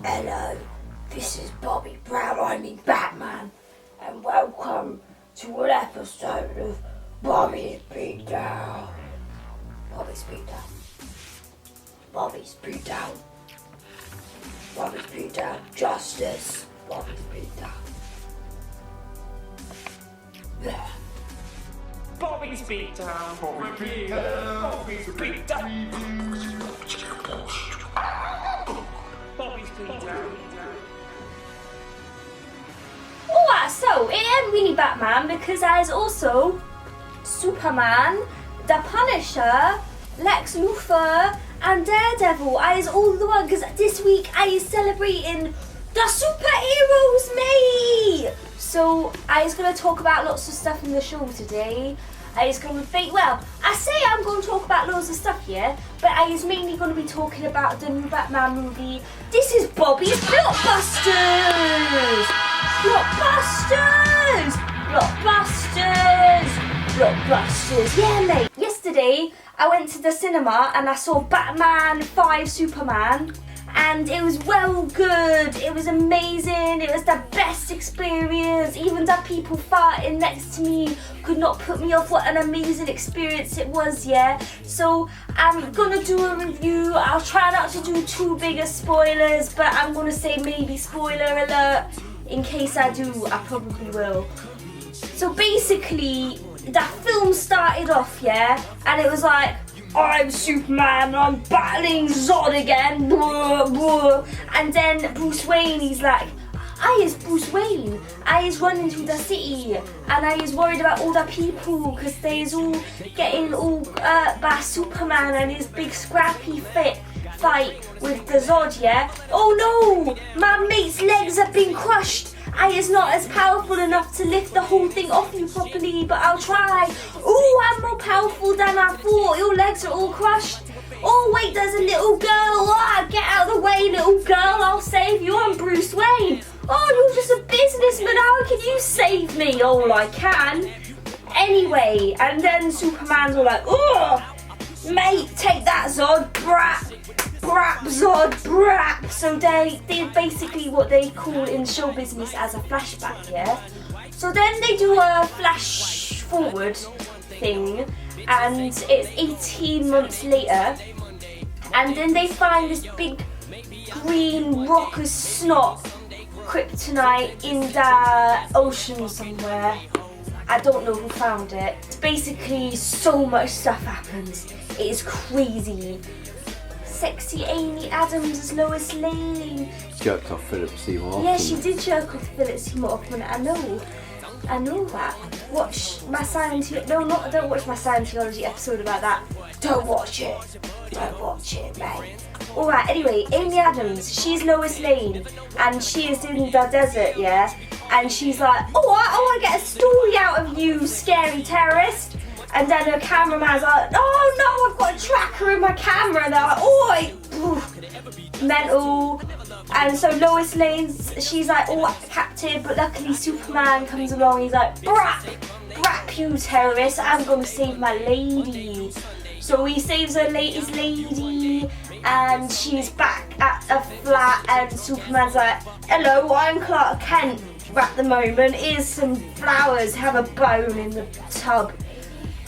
Hello, this is Bobbee Brown, I mean Batman, and welcome to an episode of Bobbee's Beatdown. Bobbee's Beatdown. Bobbee's Beatdown. Bobbee's Beatdown. Justice. Bobbee's Beatdown. Yeah. Bobbee's Beatdown. Bobbee's Beatdown. Bobbee's Beatdown. Bobbee's Beatdown. Alright, so it ain't really Batman because there's also Superman, the Punisher, Lex Luthor, and Daredevil. I is all the one because this week I is celebrating the superheroes, mate. So I is gonna talk about lots of stuff in the show today. I is gonna think, well, I say I'm gonna talk about loads of stuff here, but I is mainly gonna be talking about the new Batman movie. This is Bobbee's Blockbusters! Blockbusters! Blockbusters! Blockbusters! Yeah, mate. Yesterday, I went to the cinema and I saw Batman 5 Superman. And it was well good, it was amazing, it was the best experience. Even the people farting next to me could not put me off what an amazing experience it was, yeah. So I'm gonna do a review. I'll try not to do too big of spoilers, but I'm gonna say maybe spoiler alert. In case I do, I probably will. So basically, that film started off, yeah, and it was like, I'm Superman, I'm battling Zod again, blah, blah. And then Bruce Wayne, he's like, I is Bruce Wayne, I is running through the city, and I is worried about all the people, because they is all getting all by Superman and his big scrappy fight with the Zod, yeah? Oh no, my mate's legs have been crushed. I is not as powerful enough to lift the whole thing off you properly, but I'll try. Oh, I'm more powerful than I thought. Your legs are all crushed. Oh, wait, there's a little girl. Ah, get out of the way, little girl. I'll save you. I'm Bruce Wayne. Oh, you're just a businessman. How can you save me? Oh, I can. Anyway, and then Superman's all like, oh, mate, take that, Zod. Brat. Brap, Zod, brap. So they basically what they call in show business as a flashback, yeah? So then they do a flash forward thing, and it's 18 months later, and then they find this big green rock as snot kryptonite in the ocean somewhere. I don't know who found it. Basically, so much stuff happens. It is crazy. Sexy Amy Adams as Lois Lane. Jerked off Philip Seymour Hoffman. Yeah, she did jerk off Philip Seymour Hoffman. I know that. Watch my Scientology. No, don't watch my Scientology episode about that. Don't watch it. Don't watch it, mate. Alright, anyway, Amy Adams, she's Lois Lane, and she is in the desert, yeah? And she's like, I want to get a story out of you, scary terrorist. And then her cameraman's like, oh no, I've got a tracker in my camera. And they're like, oi, mental. And so Lois Lane, she's like, captive, but luckily Superman comes along. He's like, brap you terrorist, I'm going to save my lady. So he saves his lady, and she's back at a flat, and Superman's like, hello, I'm Clark Kent at the moment. Here's some flowers, have a bone in the tub.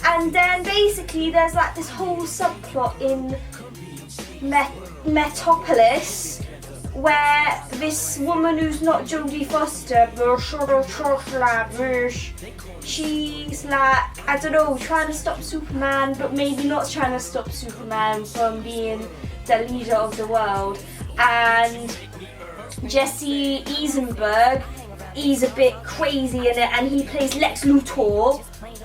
And then basically there's like this whole subplot in Metropolis where this woman who's not Jodie Foster, she's like, I don't know, trying to stop Superman, but maybe not trying to stop Superman from being the leader of the world. And Jesse Eisenberg, he's a bit crazy in it, and he plays Lex Luthor.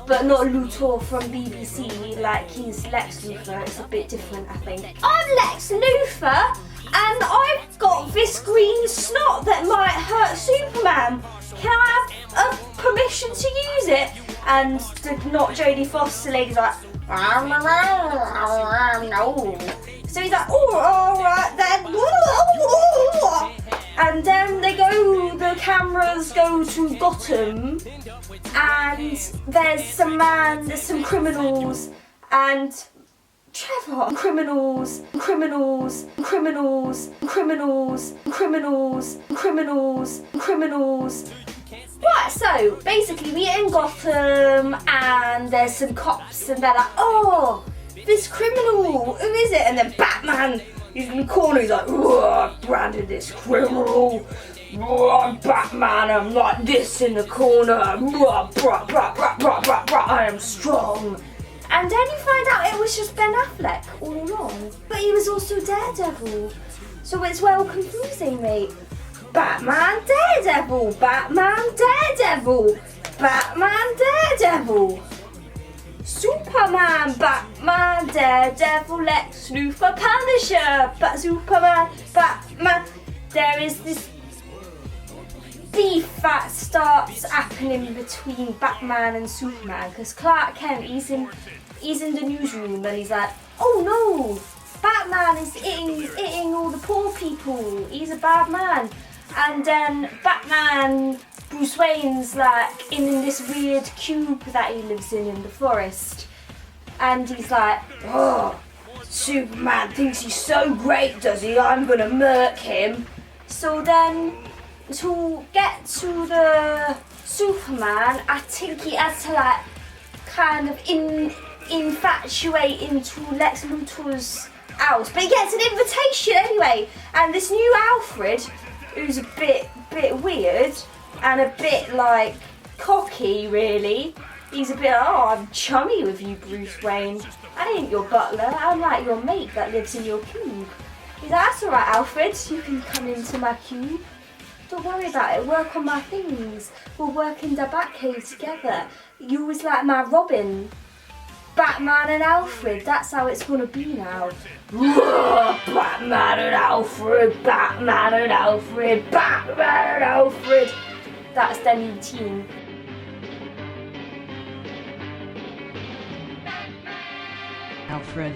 But not Luthor from BBC, like he's Lex Luthor, it's a bit different, I think. I'm Lex Luthor, and I've got this green snot that might hurt Superman. Can I have permission to use it? And the not Jodie Foster lady's like, no. So he's like, alright then. And then the cameras go to Gotham, and there's some criminals, and Trevor, criminals, criminals, criminals, criminals, criminals, criminals, criminals. Right, so basically we're in Gotham and there's some cops and they're like, oh, this criminal, who is it? And then Batman, he's in the corner, he's like, oh, I've branded this criminal. Oh, I'm Batman, I'm like this in the corner. I am strong. And then you find out it was just Ben Affleck all along. But he was also Daredevil. So it's well confusing, mate. Batman, Daredevil, Batman, Daredevil, Batman, Daredevil. Superman, Batman, Daredevil, Lex Luthor, Punisher, Superman, Batman. There is this beef that starts happening between Batman and Superman because Clark Kent, he's in the newsroom and he's like, oh no, Batman is eating all the poor people, he's a bad man. And then Batman, Bruce Wayne's like in this weird cube that he lives in the forest, and he's like, oh, Superman thinks he's so great, does he? I'm gonna murk him. So then, to get to the Superman, I think he has to like kind of infatuate into Lex Luthor's house, but he gets an invitation anyway. And this new Alfred, who's a bit weird and a bit like cocky, really. He's a bit, oh, I'm chummy with you, Bruce Wayne. I ain't your butler. I'm like your mate that lives in your cube. He's like, that's all right, Alfred. You can come into my cube. Don't worry about it, work on my things. We'll work in the Batcave together. You was like my Robin. Batman and Alfred, that's how it's gonna be now. Batman and Alfred, Batman and Alfred, Batman and Alfred. That's their new team. Alfred.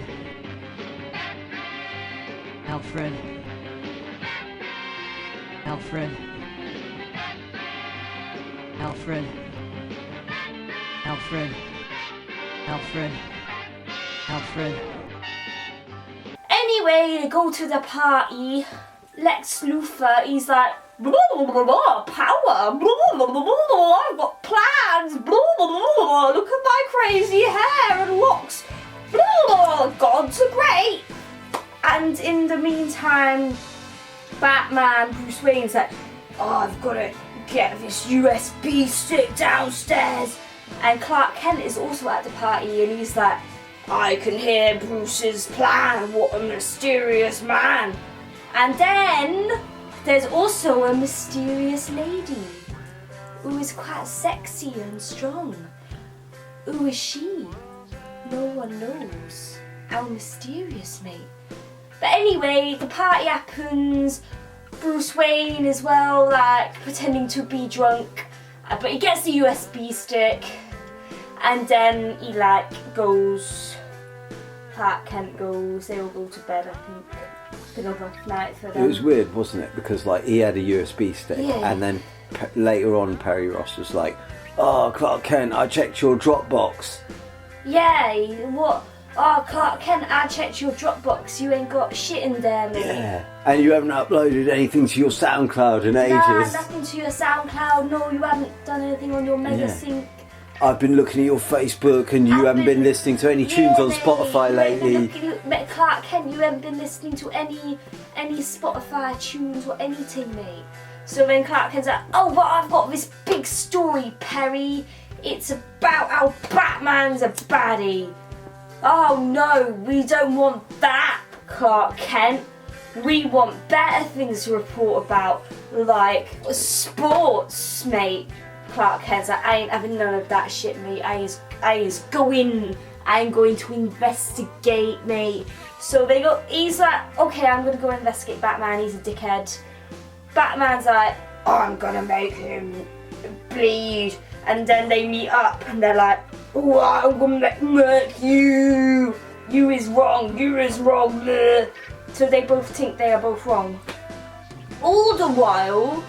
Alfred. Alfred. Alfred. Alfred. Alfred. Alfred. Anyway, they go to the party. Lex Luthor, he's like, blah, blah, blah, blah, power, blah, blah, blah, blah, I've got plans, blah, blah, blah, look at my crazy hair and locks, blah, blah, gods are great. And in the meantime, Batman, Bruce Wayne's like, oh, I've got to get this USB stick downstairs. And Clark Kent is also at the party and he's like, I can hear Bruce's plan, what a mysterious man. And then there's also a mysterious lady who is quite sexy and strong. Who is she? No one knows. How mysterious, mate. But anyway, the party happens. Bruce Wayne as well, like pretending to be drunk, but he gets the USB stick, and then he like goes. Clark Kent goes. They all go to bed, I think. Been a rough night for them. It was weird, wasn't it? Because like he had a USB stick, and then later on, Perry Ross was like, "Oh, Clark Kent, I checked your Dropbox." Yeah, what? Oh, Clark Kent, I checked your Dropbox. You ain't got shit in there, mate. Yeah, and you haven't uploaded anything to your SoundCloud in ages. Nah, nothing to your SoundCloud. No, you haven't done anything on your Mega Sync. I've been looking at your Facebook, and you haven't been listening to any tunes on Spotify lately. Clark Kent, you haven't been listening to any Spotify tunes or anything, mate. So then Clark Kent's like, oh, but I've got this big story, Perry. It's about how Batman's a baddie. Oh no, we don't want that, Clark Kent. We want better things to report about, like sports, mate. Clark Kent's like, I ain't having none of that shit, mate. I'm going to investigate, mate. So they go, he's like, okay, I'm gonna go investigate Batman, he's a dickhead. Batman's like, I'm gonna make him bleed. And then they meet up and they're like, oh, I'm gonna murk you. You is wrong, you is wrong. So they both think they are both wrong. All the while,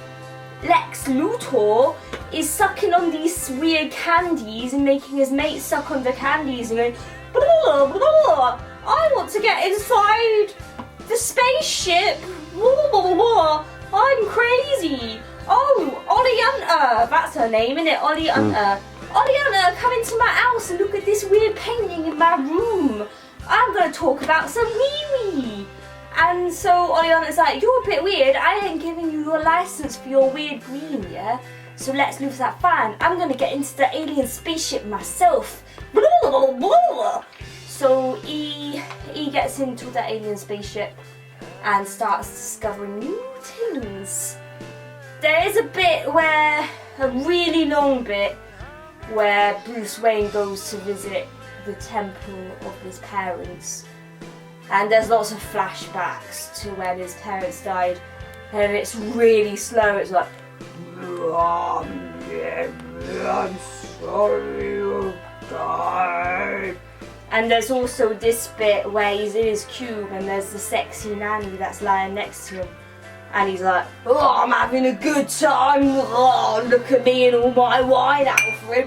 Lex Luthor is sucking on these weird candies and making his mate suck on the candies and going, blah, blah, blah. I want to get inside the spaceship. Blah, blah, blah, blah. I'm crazy. Oh, Ollie Hunter. That's her name, isn't it? Ollie Hunter. Ollie Hunter, come into my house and look at this weird painting in my room. I'm going to talk about some wee-wee. And so Ollie Hunter's like, you're a bit weird. I ain't giving you your license for your weird green, yeah? So let's lose that fan. I'm going to get into the alien spaceship myself. Blah, blah, blah. So he gets into the alien spaceship and starts discovering new things. There is a really long bit, where Bruce Wayne goes to visit the temple of his parents. And there's lots of flashbacks to when his parents died. And it's really slow. It's like, I'm sorry you died. And there's also this bit where he's in his cube and there's the sexy nanny that's lying next to him. And he's like, oh, I'm having a good time. Oh, look at me in all my wine outfit.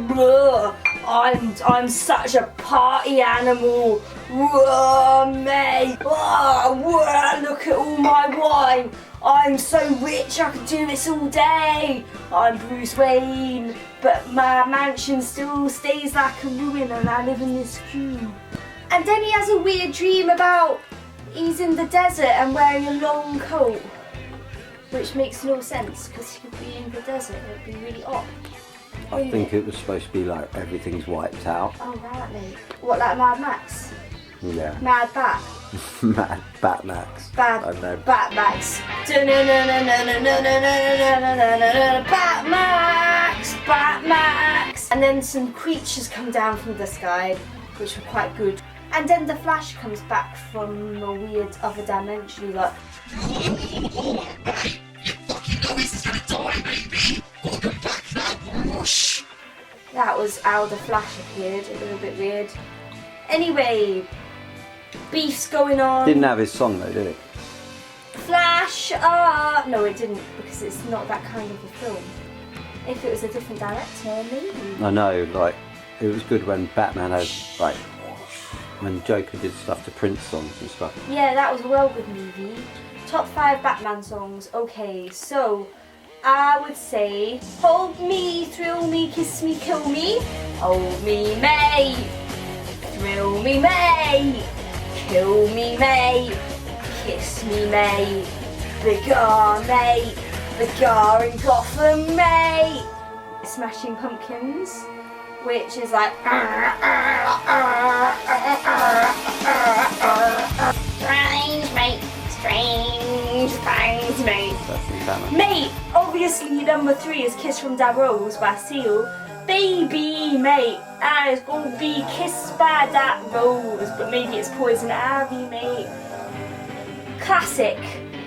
I'm such a party animal. Whoa, mate. Oh, whoa, look at all my wine. I'm so rich, I could do this all day. I'm Bruce Wayne, but my mansion still stays like a ruin and I live in this cube. And then he has a weird dream about he's in the desert and wearing a long coat. Which makes no sense because he'd be in the desert, it'd be really hot. I think it was supposed to be like everything's wiped out. Oh, right, mate. What, like Mad Max? Yeah. Mad Bat? Mad Batmax. I don't know. Batmax. Batmax! Batmax! And then some creatures come down from the sky, which were quite good. And then the Flash comes back from a weird other dimension, he's like, that was how the Flash appeared, a little bit weird. Anyway, beef's going on. Didn't have his song though, did it? Flash, no it didn't, because it's not that kind of a film. If it was a different director, maybe. I know, like, it was good when Batman had, like, when Joker did stuff to Prince songs and stuff. Yeah, that was a well good movie. Top 5 Batman songs. Okay, so I would say hold me, thrill me, kiss me, kill me. Hold me, mate. Thrill me, mate. Kill me, mate. Kiss me, mate. Begone, mate. Begone in Gotham, mate. Smashing Pumpkins, which is like strange, mate. Strange things, mate. Mate, obviously number 3 is Kiss from Da Rose by Seal. Baby, mate, I was gonna be kissed by that rose, but maybe it's Poison Ivy, mate. Classic.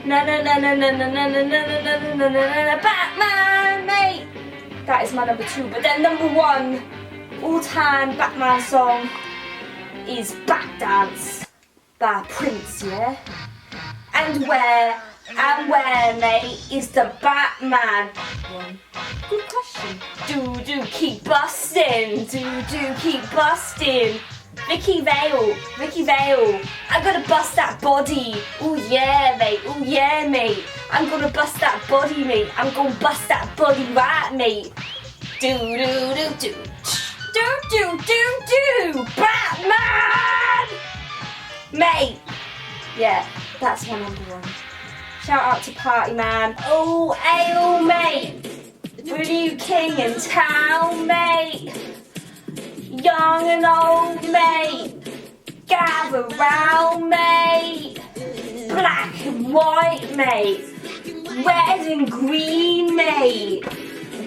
Na na na na na na na na na na na na Batman, mate. That is my number 2. But then number 1 all-time Batman song is Beatdown by Prince, yeah? And where, mate, is the Batman one? Good question. Do keep bustin', do keep bustin'. Vicky Vale, I'm gonna bust that body. Oh yeah, mate, I'm gonna bust that body, mate. I'm gonna bust that body right, mate. Do, Batman! Mate! Yeah, that's my number 1. Shout out to Party Man. Oh, ale, mate. The new king in town, mate. Young and old, mate. Gather round, mate. Black and white, mate. Red and green, mate.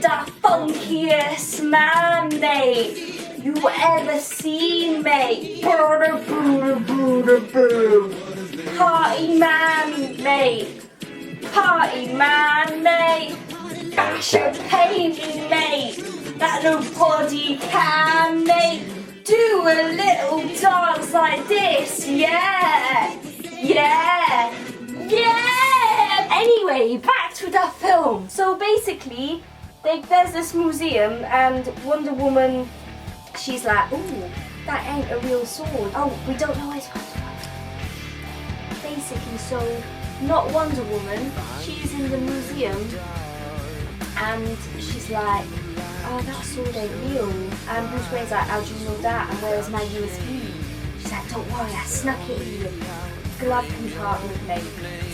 The funkiest man, mate, you ever seen, mate. Party man, mate. Party man, mate. Bash a painting, mate, that nobody can, mate. Do a little dance like this, yeah. Anyway, back to the film. So basically, there's this museum and Wonder Woman, she's like, ooh, that ain't a real sword. Oh, we don't know it's basically, so not Wonder Woman, she's in the museum and she's like, oh, that's all they real. And Bruce Wayne's like, how do you know that? And where's my USB? She's like, don't worry, I snuck it in your glove compartment, mate.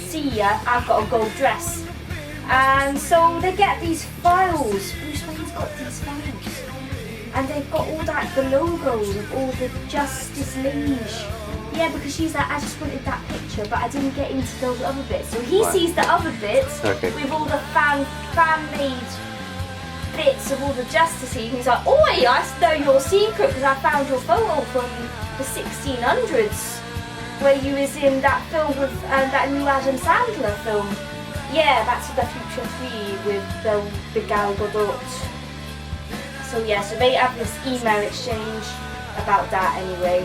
See ya, I've got a gold dress. And so they get these files. Bruce Wayne's got these files. And they've got all that, the logos of all the Justice League. Yeah, because she's like, I just wanted that picture, but I didn't get into those other bits. So he sees the other bits with all the fan-made bits of all the Justice League. He's like, oi, I know your secret because I found your photo from the 1600s where you was in that film with that new Adam Sandler film. Yeah, Back to the Future 3 with the Gal Gadot. So yeah, so they have this email exchange about that anyway.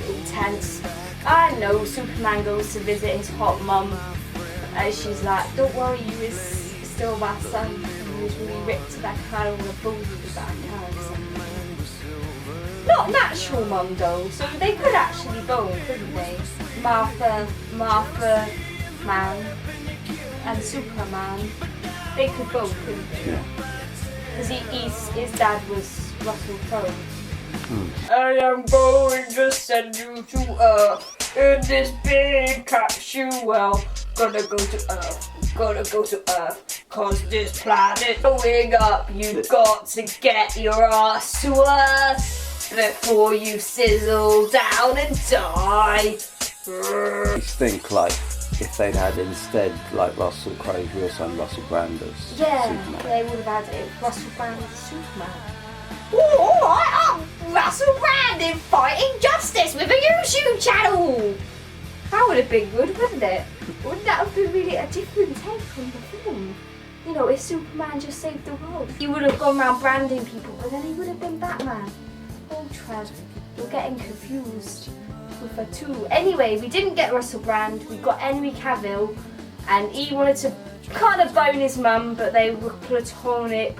Intense. I know, Superman goes to visit his hot mum and she's like, don't worry, you is still my son. He was really ripped to that kind of a bully with that kind of something. Not natural mum though, so they could actually bone, couldn't they? Martha Man and Superman, they could both, couldn't they? Because his dad was Russell Crowe. I am going to send you to Earth in this big capsule. Gonna go to Earth, cause this planet's going up. You've got to get your ass to Earth before you sizzle down and die. I think like if they'd had instead like Russell Crowe's real son Russell Brand as Superman. They would have had it. Russell Brand as Superman. Oh, alright, I'm Russell Brand in Fighting Justice with a YouTube channel. That would have been good, wouldn't it? Wouldn't that have been really a different take from the film? You know, if Superman just saved the world. He would have gone around branding people, but then he would have been Batman. Oh, Trev, you're getting confused with the two. Anyway, we didn't get Russell Brand, we got Henry Cavill, and he wanted to kind of bone his mum, but they were plutonic.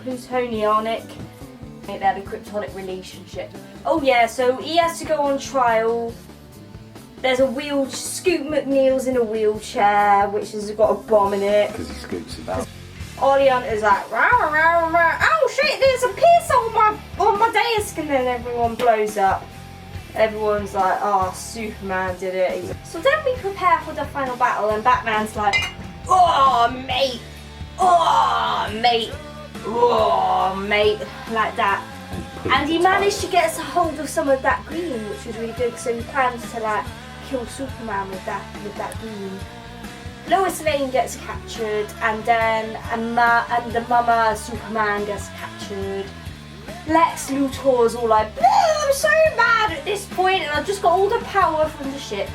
They had a kryptonic relationship. Oh yeah, so he has to go on trial. There's a Scoot McNeil's in a wheelchair, which has got a bomb in it. Because he scoots about. Ollie Hunter's like, rah, rah, rah. Oh shit, there's a piss on my desk, and then everyone blows up. Everyone's like, oh, Superman did it. So then we prepare for the final battle, and Batman's like, oh mate, oh mate, oh mate, like that. And he managed to get a hold of some of that green, which was really good. So he plans to like kill Superman with that green. Lois Lane gets captured, and then the mama Superman gets captured. Lex Luthor's all like, I'm so mad at this point, and I've just got all the power from the ship.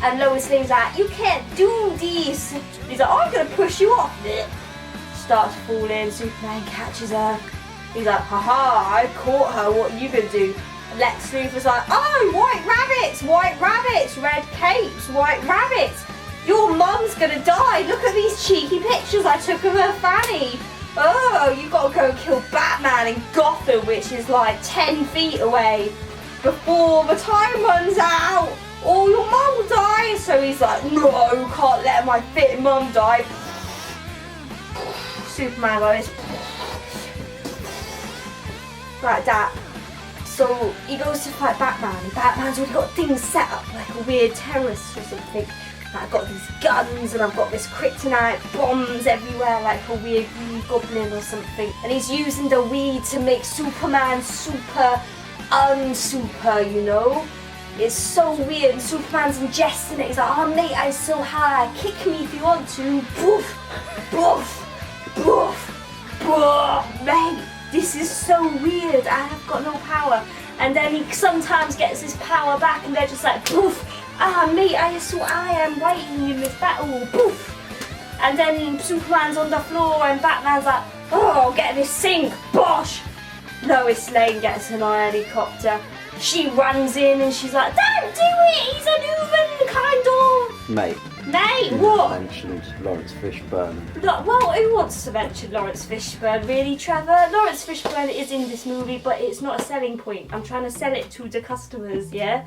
And Lois Lane's like, you can't do this. He's like, I'm gonna push you off. Starts falling. Superman catches her. He's like, haha, I caught her, what are you gonna do? Lex Luthor's like, oh, white rabbits, red capes, white rabbits. Your mum's gonna die. Look at these cheeky pictures I took of her fanny. Oh, you gotta go kill Batman in Gotham, which is like 10 feet away, before the time runs out, or your mum will die. So he's like, no, can't let my fit mum die. Superman goes, like that. So he goes to fight Batman, and Batman's already got things set up like a weird terrorist or something. Like, I've got these guns and I've got this kryptonite bombs everywhere like a weird green goblin or something. And he's using the weed to make Superman super unsuper, you know? It's so weird, and Superman's ingesting it. He's like, oh mate, I'm so high, kick me if you want to. Boof, boof, boof, boof, mate. This is so weird, I have got no power. And then he sometimes gets his power back and they're just like, poof, ah mate, I am waiting in this battle, poof. And then Superman's on the floor and Batman's like, oh, get this sink, bosh. Lois Lane gets in a helicopter. She runs in and she's like, don't do it, he's an human, kind of. Mate, what? Mentioned Lawrence Fishburne. Well, who wants to mention Lawrence Fishburne, really, Trevor? Lawrence Fishburne is in this movie, but it's not a selling point. I'm trying to sell it to the customers, yeah?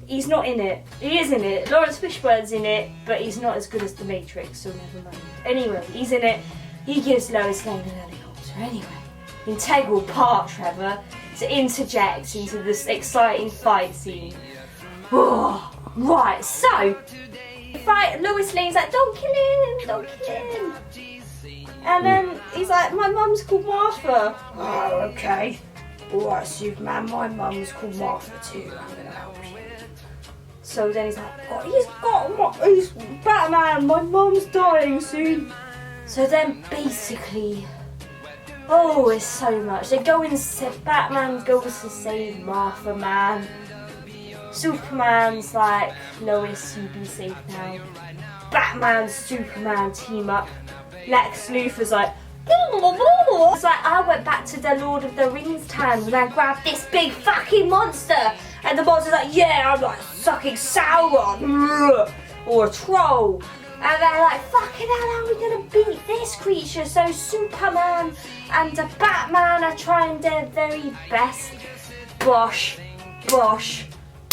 He's not in it. He is in it. Lawrence Fishburne's in it, but he's not as good as The Matrix, so never mind. Anyway, he's in it. He gives Lois Lane an helicopter. Anyway, integral part, Trevor, to interject into this exciting fight scene. Oh, right, so, Lois Lane's like, don't kill him, don't kill him. And then he's like, my mum's called Martha. Oh, okay. Alright, Superman, my mum's called Martha too. I'm gonna help you. So then he's like, oh, he's Batman, my mum's dying soon. So then basically, oh, it's so much. They go and Batman goes to save Martha, man. Superman's like, Lois, you be safe now. Batman, Superman team up. Lex Luthor's like, it's like, I went back to the Lord of the Rings times and I grabbed this big fucking monster. And the monster's like, yeah, I'm like sucking Sauron. Or a troll. And they're like, fucking hell, how are we gonna beat this creature? So Superman and the Batman are trying their very best. Bosh, bosh,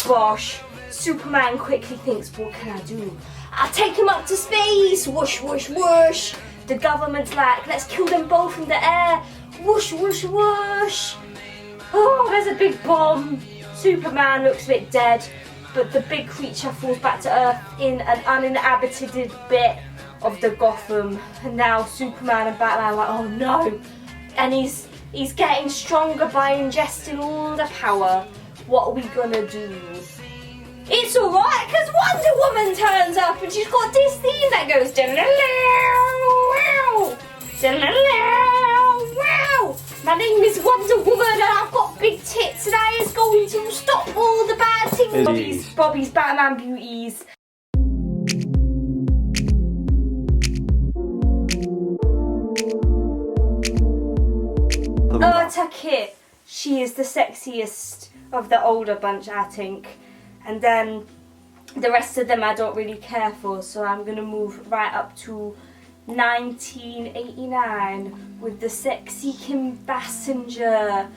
bosh. Superman quickly thinks, what can I do? I'll take him up to space. Whoosh, whoosh, whoosh. The government's like, let's kill them both in the air. Whoosh, whoosh, whoosh. Oh, there's a big bomb. Superman looks a bit dead, but the big creature falls back to Earth in an uninhabited bit of the Gotham. And now Superman and Batman are like, oh no. And he's getting stronger by ingesting all the power. What are we gonna do? It's alright, because Wonder Woman turns up and she's got this theme that goes wow. My name is Wonder Woman and I've got big tits and I is going to stop all the bad things. Bobbie's Batman beauties. Ursula Kit, she is the sexiest of the older bunch, I think. And then the rest of them I don't really care for, so I'm going to move right up to 1989 with the sexy Kim Basinger,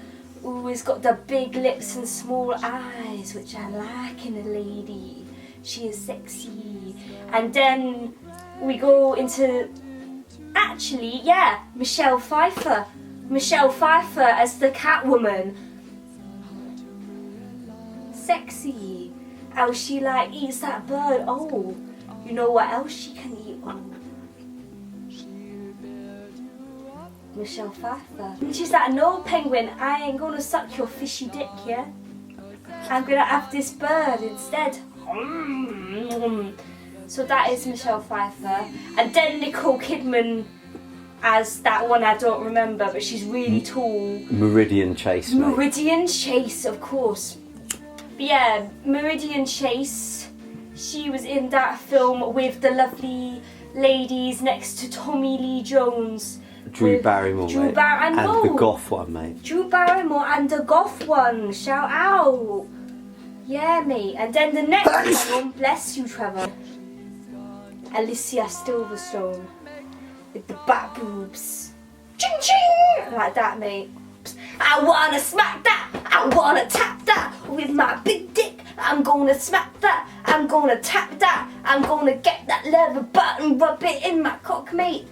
who has got the big lips and small eyes, which I like in a lady. She is sexy. And then we go into, actually, yeah, Michelle Pfeiffer. Michelle Pfeiffer as the Catwoman. Sexy. How she like eats that bird. Oh, you know what else she can eat? Oh. Michelle Pfeiffer. And she's like, no penguin, I ain't gonna suck your fishy dick, yeah? I'm gonna have this bird instead. So that is Michelle Pfeiffer. And then Nicole Kidman as that one I don't remember, but she's really tall. Meridian Chase, mate. Meridian Chase, of course. But yeah, Meridian Chase, she was in that film with the lovely ladies next to Tommy Lee Jones. Drew Barrymore, Drew mate. Barrymore. And the goth one, mate. Drew Barrymore and the goth one. Shout out. Yeah, mate. And then the next film, bless you, Trevor. Alicia Silverstone with the bat boobs. Ching ching! Like that, mate. I wanna smack that, I wanna tap that with my big dick. I'm gonna smack that, I'm gonna tap that, I'm gonna get that leather button, rub it in my cock, mate.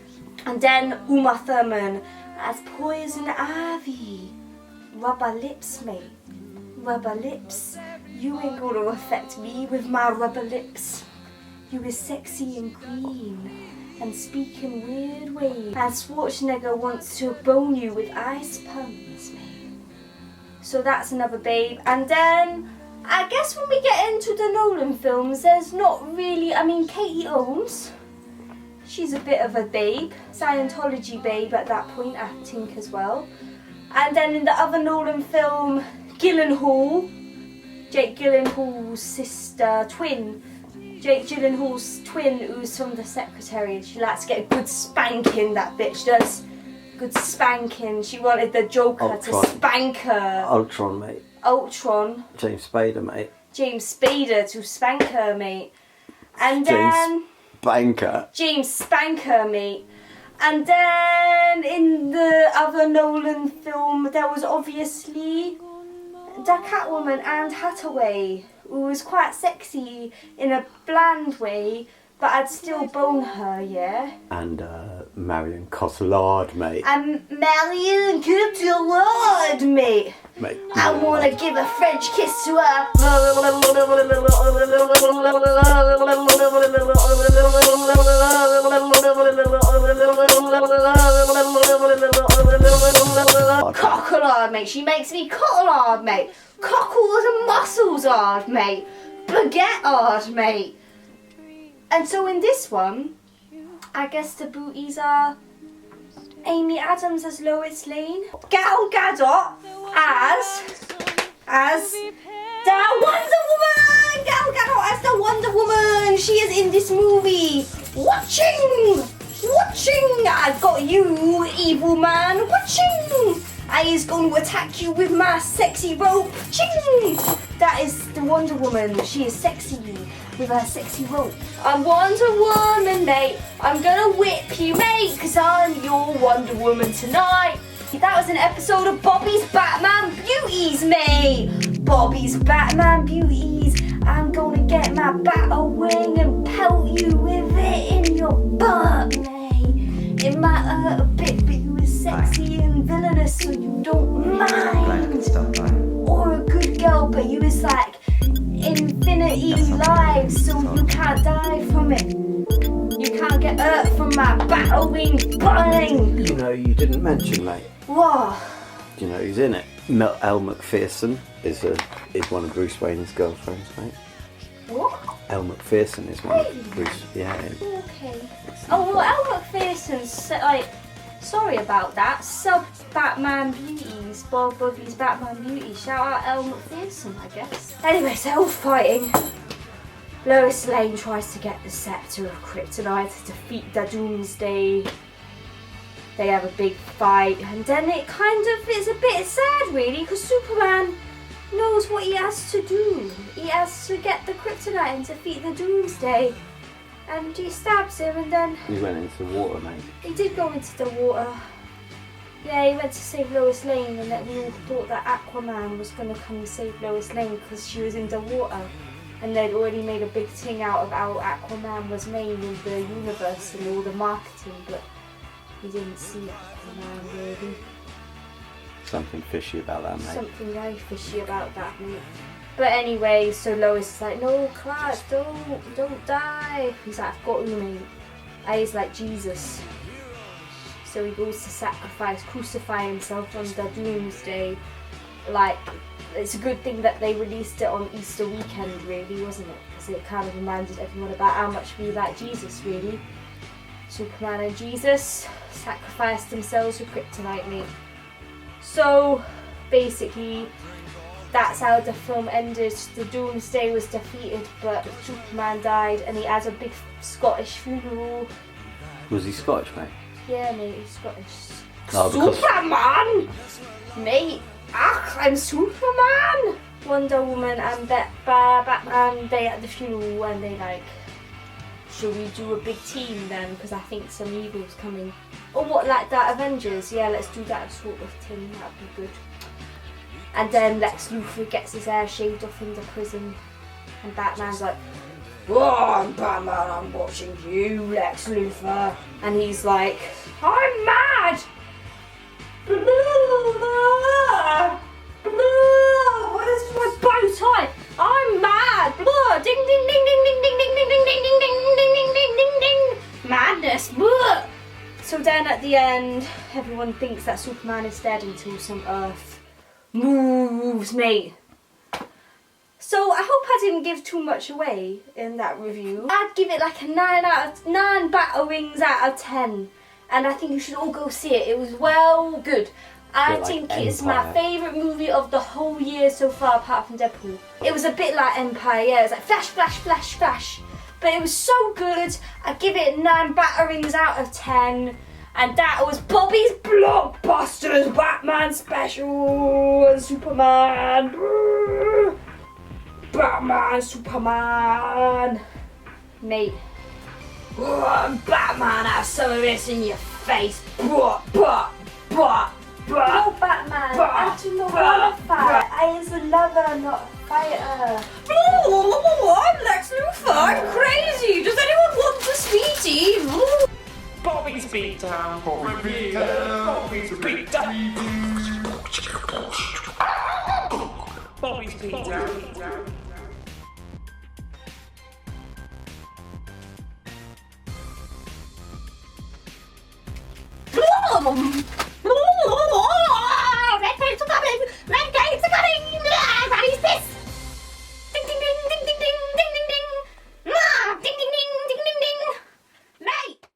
And then Uma Thurman as Poison Ivy. Rubber lips, mate. Rubber lips. You ain't gonna affect me with my rubber lips. You is sexy and green and speak in weird ways. And Schwarzenegger wants to bone you with ice puns, mate. So that's another babe. And then, I guess when we get into the Nolan films, there's not really, I mean, Katie Holmes, she's a bit of a babe. Scientology babe at that point, I think, as well. And then in the other Nolan film, Gyllenhaal, Jake Gyllenhaal's sister, twin. Jake Gyllenhaal's twin, who's from The Secretary. She likes to get a good spanking, that bitch does. Good spanking. She wanted the Joker Ultron. to spank her. Ultron, mate. Ultron. James Spader, mate. James Spader to spank her, mate. And then... Spanker. James Spanker, mate. And then in the other Nolan film, there was obviously the Catwoman, Anne Hathaway, who was quite sexy in a bland way, but I'd still bone her, yeah. And Marion Cotillard, mate. And Marion Cotillard, mate. Mate, I wanna give a French kiss to her. Cockle hard, mate. She makes me cockle hard, mate. Cockles and muscles hard, mate. Baguette hard, mate. And so in this one, I guess the booties are Amy Adams as Lois Lane, Gal Gadot as the Wonder Woman. Gal Gadot as the Wonder Woman. She is in this movie. Watching. I've got you, evil man. Watching. I is going to attack you with my sexy rope. Ching. That is the Wonder Woman. She is sexy with her sexy rope. I'm Wonder Woman, mate. I'm gonna whip you, mate, cause I'm your Wonder Woman tonight. That was an episode of Bobby's Batman Beauties, mate. Bobby's Batman Beauties. I'm gonna get my battle wing and pelt you with it in your butt, mate. It might hurt a bit, but you is sexy and villainous, so you don't mind. Or a good girl, but you is like infinity lives, so you can't die from it. You can't get hurt from my battle wing bang. You know, you didn't mention, mate. Whoa. Do you know who's in it? Elle Macpherson is one of Bruce Wayne's girlfriends, mate. What? Elle Macpherson is one of Bruce. Yeah. Okay. Oh well, Elle Macpherson's like. Sorry about that. Sub Batman Beauties, Bobby's Batman Beauty. Shout out Elle Macpherson, I guess. Anyway, so all fighting. Lois Lane tries to get the scepter of Kryptonite to defeat the Doomsday. They have a big fight, and then it kind of is a bit sad, really, because Superman knows what he has to do. He has to get the Kryptonite and defeat the Doomsday. And he stabs him, and then He went into the water, mate. he did go into the water. Yeah, he went to save Lois Lane, and then we all thought that Aquaman was going to come and save Lois Lane because she was in the water. And they'd already made a big thing out of how Aquaman was made in the universe and all the marketing, but we didn't see Aquaman really. Something fishy about that, mate. Something very fishy about that, mate. But anyway, so Lois is like, no, Clark, don't die. He's like, I've got you, mate. And he's like, Jesus. So he goes to crucify himself on the Doomsday. Like, it's a good thing that they released it on Easter weekend, really, wasn't it? Because it kind of reminded everyone about how much we like Jesus, really. Superman and Jesus sacrificed themselves for Kryptonite, mate. So, basically, that's how the film ended. The Doomsday was defeated, but Superman died, and he has a big Scottish funeral. Was he Scottish, mate? Yeah, mate, he's Scottish. Oh, because Superman! Mate, I'm Superman! Wonder Woman and Batman, they at the funeral, and they like, should we do a big team then? Because I think some evil's coming. Or what, like that Avengers? Yeah, let's do that sort of thing, that'd be good. And then Lex Luthor gets his hair shaved off in the prison, and Batman's like, "Oh, I'm Batman, I'm watching you, Lex Luthor." And he's like, "I'm mad! What is my bow tie? I'm mad! Ding ding ding ding ding ding ding ding ding ding ding ding ding ding ding ding madness!" So then at the end, everyone thinks that Superman is dead until some Earth moves, mate. So I hope I didn't give too much away in that review. I'd give it like a 9 battle rings out of 10. And I think you should all go see it. It was well good. I think it's my favourite movie of the whole year so far, apart from Deadpool. It was a bit like Empire, yeah. It was like flash, flash, flash, flash. But it was so good. I give it 9 battle rings out of 10. And that was Bobbie's Blockbusters Batman Special and Superman. Batman, Superman. Mate. Batman, have some of this in your face. No, Batman. I do not want to fight. I is a lover, not a fighter. I'm Lex Luthor. I'm crazy. Does anyone want a sweetie? Bobbie's Beatdown. Bobbie's Beatdown. Bobbie's Beatdown.